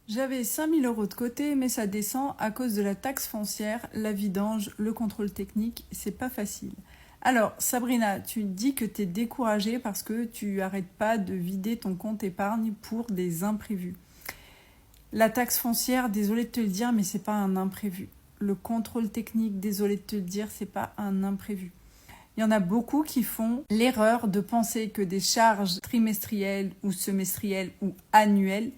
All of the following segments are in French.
J'avais 5 000 € de côté, mais ça descend à cause de la taxe foncière, la vidange, le contrôle technique, c'est pas facile. Alors, Sabrina, tu dis que tu es découragée parce que tu arrêtes pas de vider ton compte épargne pour des imprévus. La taxe foncière, désolée de te le dire, mais c'est pas un imprévu. Le contrôle technique, désolée de te le dire, c'est pas un imprévu. Il y en a beaucoup qui font l'erreur de penser que des charges trimestrielles ou semestrielles ou annuelles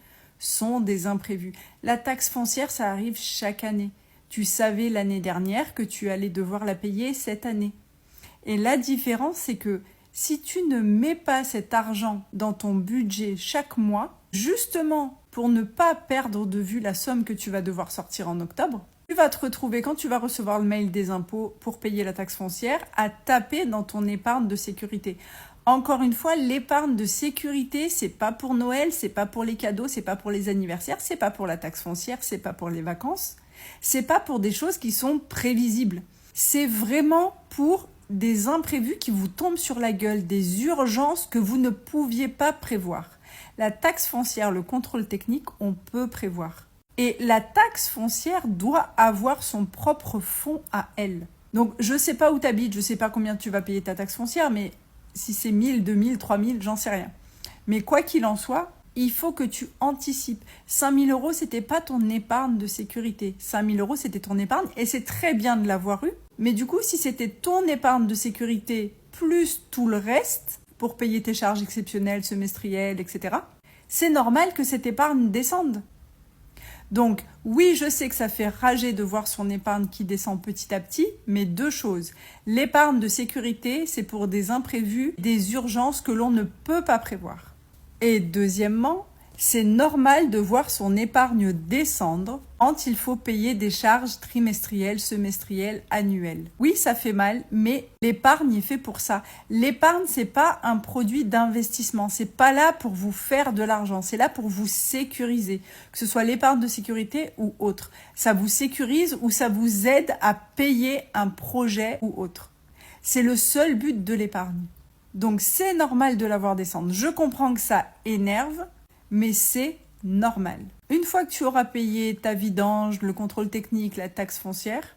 sont des imprévus. La taxe foncière, ça arrive chaque année. Tu savais l'année dernière que tu allais devoir la payer cette année. Et la différence, c'est que si tu ne mets pas cet argent dans ton budget chaque mois, justement pour ne pas perdre de vue la somme que tu vas devoir sortir en octobre, tu vas te retrouver, quand tu vas recevoir le mail des impôts pour payer la taxe foncière, à taper dans ton épargne de sécurité. Encore une fois, l'épargne de sécurité, c'est pas pour Noël, c'est pas pour les cadeaux, c'est pas pour les anniversaires, c'est pas pour la taxe foncière, c'est pas pour les vacances, c'est pas pour des choses qui sont prévisibles. C'est vraiment pour des imprévus qui vous tombent sur la gueule, des urgences que vous ne pouviez pas prévoir. La taxe foncière, le contrôle technique, on peut prévoir. Et la taxe foncière doit avoir son propre fonds à elle. Donc, je sais pas où tu habites, je sais pas combien tu vas payer ta taxe foncière, mais si c'est 1000, 2000, 3000, j'en sais rien. Mais quoi qu'il en soit, il faut que tu anticipes. 5 000 €, c'était pas ton épargne de sécurité. 5 000 €, c'était ton épargne et c'est très bien de l'avoir eu. Mais du coup, si c'était ton épargne de sécurité plus tout le reste pour payer tes charges exceptionnelles, semestrielles, etc., c'est normal que cette épargne descende. Donc, oui, je sais que ça fait rager de voir son épargne qui descend petit à petit, mais deux choses. L'épargne de sécurité, c'est pour des imprévus, des urgences que l'on ne peut pas prévoir. Et deuxièmement, c'est normal de voir son épargne descendre quand il faut payer des charges trimestrielles, semestrielles, annuelles. Oui, ça fait mal, mais l'épargne est fait pour ça. L'épargne, c'est pas un produit d'investissement. C'est pas là pour vous faire de l'argent. C'est là pour vous sécuriser. Que ce soit l'épargne de sécurité ou autre. Ça vous sécurise ou ça vous aide à payer un projet ou autre. C'est le seul but de l'épargne. Donc, c'est normal de la voir descendre. Je comprends que ça énerve, mais c'est normal. Une fois que tu auras payé ta vidange, le contrôle technique, la taxe foncière,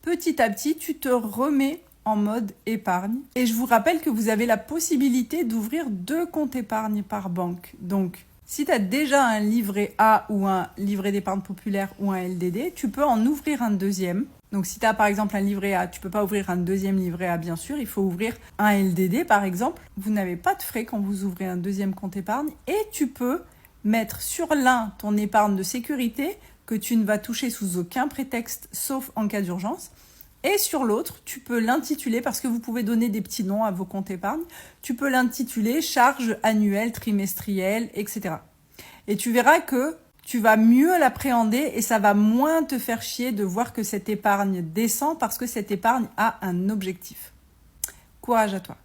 petit à petit, tu te remets en mode épargne. Et je vous rappelle que vous avez la possibilité d'ouvrir 2 comptes épargne par banque. Donc, si tu as déjà un livret A ou un livret d'épargne populaire ou un LDD, tu peux en ouvrir un deuxième. Donc, si tu as par exemple un livret A, tu ne peux pas ouvrir un deuxième livret A, bien sûr. Il faut ouvrir un LDD, par exemple. Vous n'avez pas de frais quand vous ouvrez un deuxième compte épargne. Et tu peux mettre sur l'un ton épargne de sécurité que tu ne vas toucher sous aucun prétexte, sauf en cas d'urgence. Et sur l'autre, tu peux l'intituler, parce que vous pouvez donner des petits noms à vos comptes épargne, tu peux l'intituler charges annuelles, trimestrielles, etc. Et tu verras que tu vas mieux l'appréhender et ça va moins te faire chier de voir que cette épargne descend parce que cette épargne a un objectif. Courage à toi.